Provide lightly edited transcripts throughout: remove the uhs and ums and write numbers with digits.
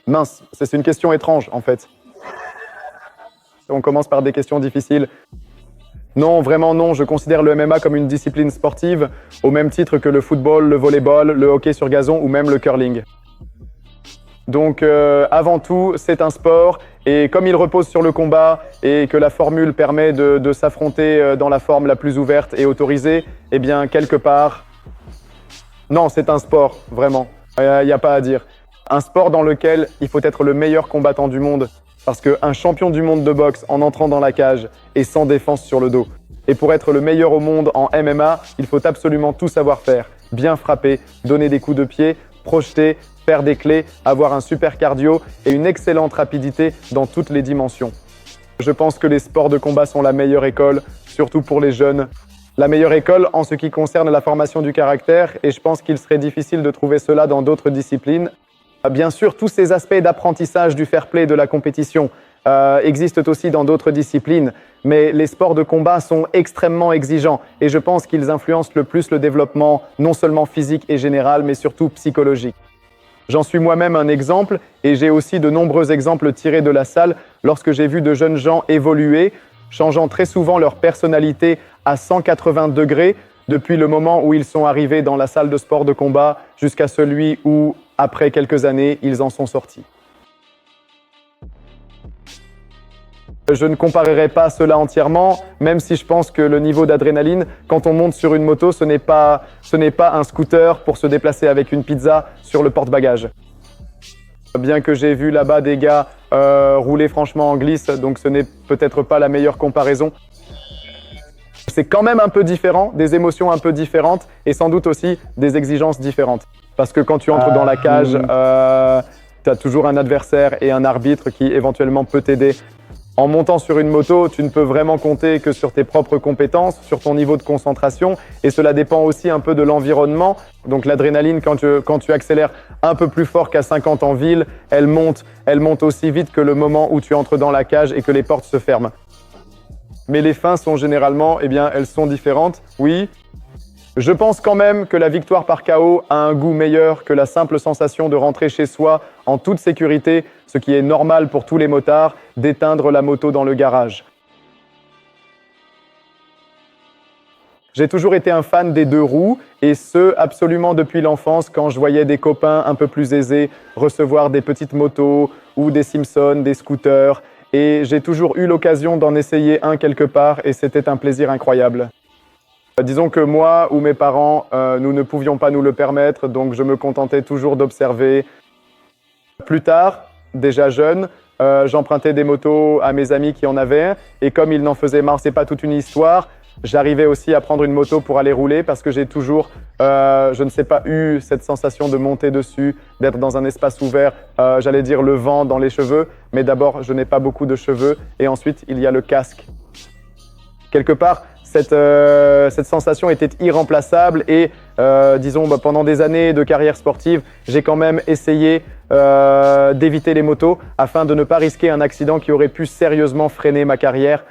Mince, c'est une question étrange en fait. On commence par des questions difficiles. Non, vraiment non, je considère le MMA comme une discipline sportive, au même titre que le football, le volleyball, le hockey sur gazon ou même le curling. Donc avant tout, c'est un sport et comme il repose sur le combat et que la formule permet de s'affronter dans la forme la plus ouverte et autorisée, eh bien quelque part, non, c'est un sport, vraiment. Il n'y a pas à dire. Un sport dans lequel il faut être le meilleur combattant du monde parce qu'un champion du monde de boxe en entrant dans la cage est sans défense sur le dos. Et pour être le meilleur au monde en MMA, il faut absolument tout savoir faire. Bien frapper, donner des coups de pied, projeter, faire des clés, avoir un super cardio et une excellente rapidité dans toutes les dimensions. Je pense que les sports de combat sont la meilleure école, surtout pour les jeunes. La meilleure école en ce qui concerne la formation du caractère et je pense qu'il serait difficile de trouver cela dans d'autres disciplines. Bien sûr, tous ces aspects d'apprentissage du fair play de la compétition existent aussi dans d'autres disciplines, mais les sports de combat sont extrêmement exigeants et je pense qu'ils influencent le plus le développement non seulement physique et général, mais surtout psychologique. J'en suis moi-même un exemple et j'ai aussi de nombreux exemples tirés de la salle lorsque j'ai vu de jeunes gens évoluer, changeant très souvent leur personnalité à 180 degrés depuis le moment où ils sont arrivés dans la salle de sport de combat jusqu'à celui où, après quelques années, ils en sont sortis. Je ne comparerai pas cela entièrement, même si je pense que le niveau d'adrénaline, quand on monte sur une moto, ce n'est pas un scooter pour se déplacer avec une pizza sur le porte-bagages. Bien que j'ai vu là-bas des gars rouler franchement en glisse, donc ce n'est peut-être pas la meilleure comparaison. C'est quand même un peu différent, des émotions un peu différentes et sans doute aussi des exigences différentes. Parce que quand tu entres dans la cage, tu as toujours un adversaire et un arbitre qui éventuellement peut t'aider. En montant sur une moto, tu ne peux vraiment compter que sur tes propres compétences, sur ton niveau de concentration et cela dépend aussi un peu de l'environnement. Donc l'adrénaline, quand tu accélères un peu plus fort qu'à 50 en ville, elle monte aussi vite que le moment où tu entres dans la cage et que les portes se ferment. Mais les fins sont généralement, elles sont différentes, oui. Je pense quand même que la victoire par KO a un goût meilleur que la simple sensation de rentrer chez soi en toute sécurité, ce qui est normal pour tous les motards, d'éteindre la moto dans le garage. J'ai toujours été un fan des deux roues et ce, absolument depuis l'enfance quand je voyais des copains un peu plus aisés recevoir des petites motos ou des Simpsons, des scooters et j'ai toujours eu l'occasion d'en essayer un quelque part et c'était un plaisir incroyable. Disons que moi ou mes parents, nous ne pouvions pas nous le permettre, donc je me contentais toujours d'observer. Plus tard, déjà jeune, j'empruntais des motos à mes amis qui en avaient et comme ils n'en faisaient marre, c'est pas toute une histoire, j'arrivais aussi à prendre une moto pour aller rouler parce que j'ai toujours, je ne sais pas, eu cette sensation de monter dessus, d'être dans un espace ouvert, j'allais dire le vent dans les cheveux, mais d'abord, je n'ai pas beaucoup de cheveux et ensuite, il y a le casque. Quelque part, cette sensation était irremplaçable et disons pendant des années de carrière sportive, j'ai quand même essayé d'éviter les motos afin de ne pas risquer un accident qui aurait pu sérieusement freiner ma carrière.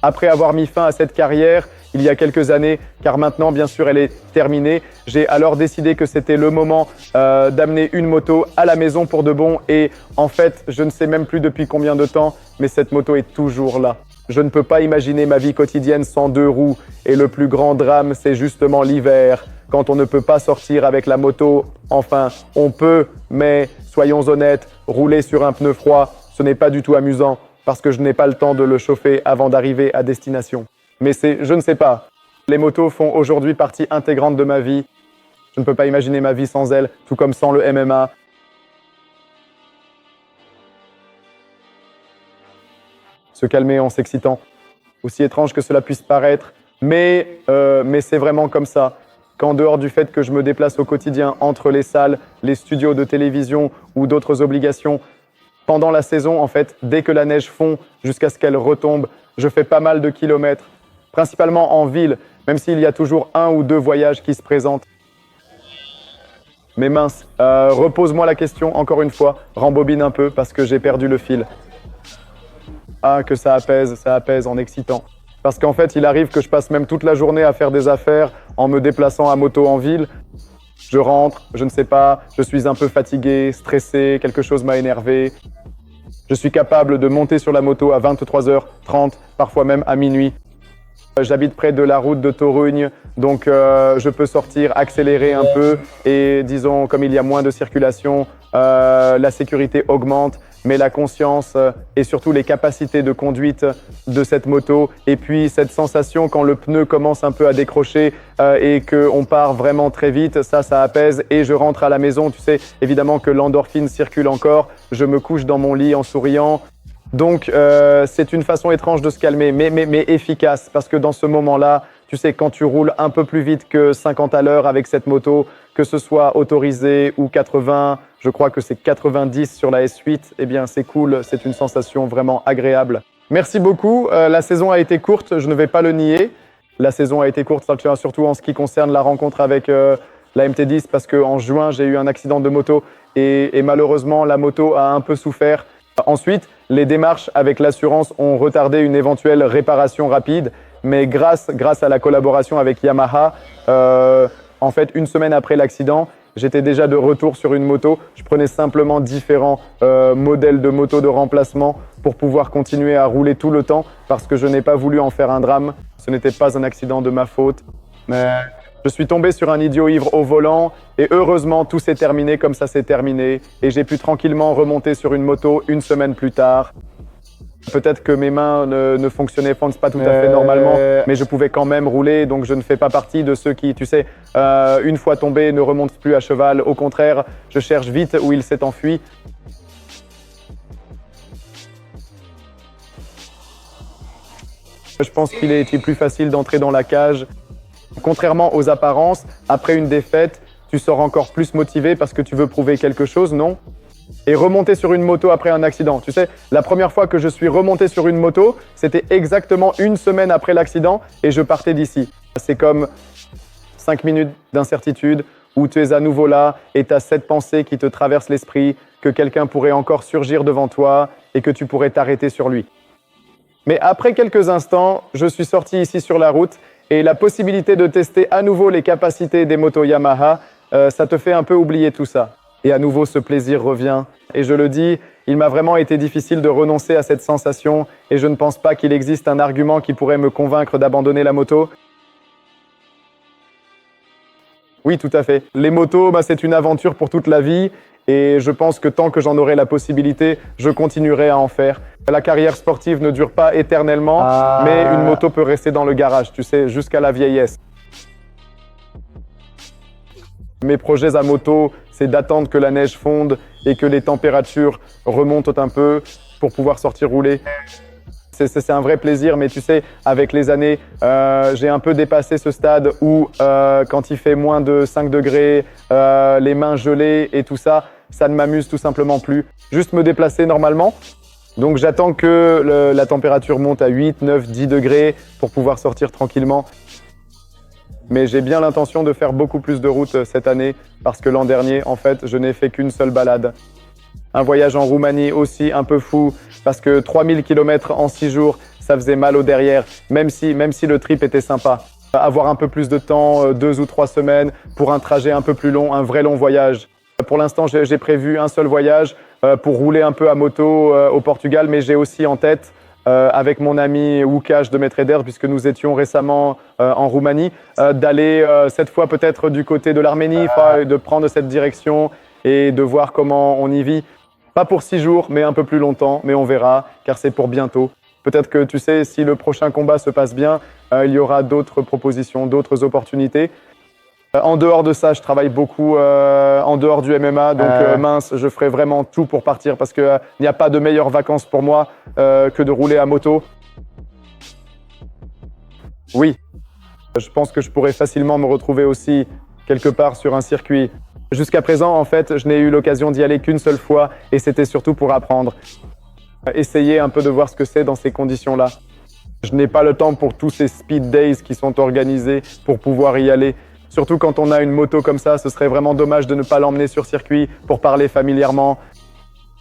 Après avoir mis fin à cette carrière, il y a quelques années, car maintenant bien sûr elle est terminée, j'ai alors décidé que c'était le moment d'amener une moto à la maison pour de bon et en fait, je ne sais même plus depuis combien de temps, mais cette moto est toujours là. Je ne peux pas imaginer ma vie quotidienne sans deux roues et le plus grand drame, c'est justement l'hiver, quand on ne peut pas sortir avec la moto. Enfin, on peut, mais soyons honnêtes, rouler sur un pneu froid, ce n'est pas du tout amusant parce que je n'ai pas le temps de le chauffer avant d'arriver à destination. Mais je ne sais pas, les motos font aujourd'hui partie intégrante de ma vie. Je ne peux pas imaginer ma vie sans elles, tout comme sans le MMA. Se calmer en s'excitant. Aussi étrange que cela puisse paraître, mais c'est vraiment comme ça. Qu'en dehors du fait que je me déplace au quotidien entre les salles, les studios de télévision ou d'autres obligations, pendant la saison, en fait, dès que la neige fond jusqu'à ce qu'elle retombe, je fais pas mal de kilomètres, principalement en ville, même s'il y a toujours un ou deux voyages qui se présentent. Mais mince, repose-moi la question encore une fois, rembobine un peu parce que j'ai perdu le fil. Ah, que ça apaise en excitant. Parce qu'en fait, il arrive que je passe même toute la journée à faire des affaires en me déplaçant à moto en ville. Je rentre, je ne sais pas, je suis un peu fatigué, stressé, quelque chose m'a énervé. Je suis capable de monter sur la moto à 23h30, parfois même à minuit. J'habite près de la route de Torugne, donc je peux sortir, accélérer un peu et disons, comme il y a moins de circulation, la sécurité augmente, mais la conscience et surtout les capacités de conduite de cette moto et puis cette sensation quand le pneu commence un peu à décrocher et qu'on part vraiment très vite, ça apaise et je rentre à la maison. Tu sais, évidemment que l'endorphine circule encore, je me couche dans mon lit en souriant. Donc, c'est une façon étrange de se calmer, mais efficace, parce que dans ce moment-là, tu sais, quand tu roules un peu plus vite que 50 à l'heure avec cette moto, que ce soit autorisé ou 80, je crois que c'est 90 sur la S8, eh bien, c'est cool, c'est une sensation vraiment agréable. Merci beaucoup. La saison a été courte, je ne vais pas le nier. La saison a été courte, surtout en ce qui concerne la rencontre avec la MT10, parce qu'en juin, j'ai eu un accident de moto et malheureusement, la moto a un peu souffert. Ensuite, les démarches avec l'assurance ont retardé une éventuelle réparation rapide, mais grâce à la collaboration avec Yamaha, en fait, une semaine après l'accident, j'étais déjà de retour sur une moto. Je prenais simplement différents modèles de moto de remplacement pour pouvoir continuer à rouler tout le temps parce que je n'ai pas voulu en faire un drame. Ce n'était pas un accident de ma faute, mais je suis tombé sur un idiot ivre au volant et heureusement tout s'est terminé comme ça s'est terminé et j'ai pu tranquillement remonter sur une moto une semaine plus tard. Peut-être que mes mains ne fonctionnaient pas tout à fait normalement, mais je pouvais quand même rouler, donc je ne fais pas partie de ceux qui, tu sais, une fois tombé, ne remontent plus à cheval. Au contraire, je cherche vite où il s'est enfui. Je pense qu'il est plus facile d'entrer dans la cage. Contrairement aux apparences, après une défaite, tu sors encore plus motivé parce que tu veux prouver quelque chose, non? Et remonter sur une moto après un accident. Tu sais, la première fois que je suis remonté sur une moto, c'était exactement une semaine après l'accident et je partais d'ici. C'est comme 5 minutes d'incertitude où tu es à nouveau là et tu as cette pensée qui te traverse l'esprit que quelqu'un pourrait encore surgir devant toi et que tu pourrais t'arrêter sur lui. Mais après quelques instants, je suis sorti ici sur la route et la possibilité de tester à nouveau les capacités des motos Yamaha, ça te fait un peu oublier tout ça. Et à nouveau, ce plaisir revient. Et je le dis, il m'a vraiment été difficile de renoncer à cette sensation et je ne pense pas qu'il existe un argument qui pourrait me convaincre d'abandonner la moto. Oui, tout à fait. Les motos, c'est une aventure pour toute la vie et je pense que tant que j'en aurai la possibilité, je continuerai à en faire. La carrière sportive ne dure pas éternellement, mais une moto peut rester dans le garage, tu sais, jusqu'à la vieillesse. Mes projets à moto, c'est d'attendre que la neige fonde et que les températures remontent un peu pour pouvoir sortir rouler. C'est un vrai plaisir, mais tu sais, avec les années, j'ai un peu dépassé ce stade où quand il fait moins de 5 degrés, les mains gelées et tout ça, ça ne m'amuse tout simplement plus. Juste me déplacer normalement. Donc j'attends que la température monte à 8, 9, 10 degrés pour pouvoir sortir tranquillement. Mais j'ai bien l'intention de faire beaucoup plus de routes cette année parce que l'an dernier, en fait, je n'ai fait qu'une seule balade. Un voyage en Roumanie aussi un peu fou parce que 3000 km en 6 jours, ça faisait mal au derrière, même si le trip était sympa. Avoir un peu plus de temps, 2 ou 3 semaines pour un trajet un peu plus long, un vrai long voyage. Pour l'instant, j'ai prévu un seul voyage pour rouler un peu à moto au Portugal, mais j'ai aussi en tête avec mon ami Łukasz de Metreder, puisque nous étions récemment en Roumanie, d'aller cette fois peut-être du côté de l'Arménie, de prendre cette direction et de voir comment on y vit. Pas pour 6 jours, mais un peu plus longtemps, mais on verra, car c'est pour bientôt. Peut-être que tu sais, si le prochain combat se passe bien, il y aura d'autres propositions, d'autres opportunités. En dehors de ça, je travaille beaucoup en dehors du MMA, donc mince, je ferai vraiment tout pour partir parce qu'il n'y a pas de meilleures vacances pour moi que de rouler à moto. Oui, je pense que je pourrais facilement me retrouver aussi quelque part sur un circuit. Jusqu'à présent, en fait, je n'ai eu l'occasion d'y aller qu'une seule fois et c'était surtout pour apprendre. Essayer un peu de voir ce que c'est dans ces conditions-là. Je n'ai pas le temps pour tous ces speed days qui sont organisés pour pouvoir y aller. Surtout quand on a une moto comme ça, ce serait vraiment dommage de ne pas l'emmener sur circuit pour parler familièrement.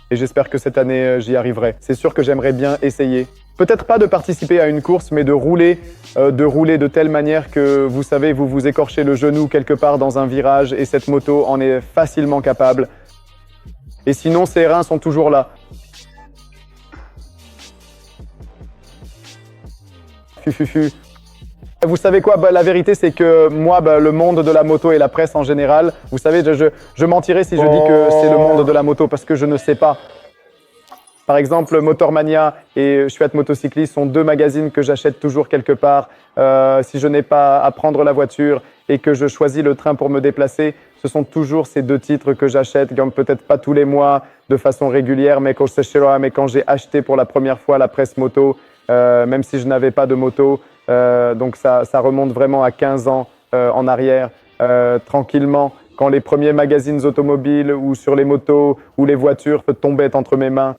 Et j'espère que cette année, j'y arriverai. C'est sûr que j'aimerais bien essayer. peut-être pas de participer à une course, mais de rouler de telle manière que vous savez, vous vous écorchez le genou quelque part dans un virage et cette moto en est facilement capable. Et sinon, ses reins sont toujours là. Fufufu. Vous savez quoi, la vérité c'est que moi, le monde de la moto et la presse en général, vous savez, je mentirais si je dis que c'est le monde de la moto parce que je ne sais pas. Par exemple, Motormania et Chouette Motocycliste sont deux magazines que j'achète toujours quelque part. Si je n'ai pas à prendre la voiture et que je choisis le train pour me déplacer, ce sont toujours ces deux titres que j'achète, peut-être pas tous les mois de façon régulière, mais quand j'ai acheté pour la première fois la presse moto, même si je n'avais pas de moto. Donc ça remonte vraiment à 15 ans en arrière, tranquillement, quand les premiers magazines automobiles ou sur les motos ou les voitures tombaient entre mes mains.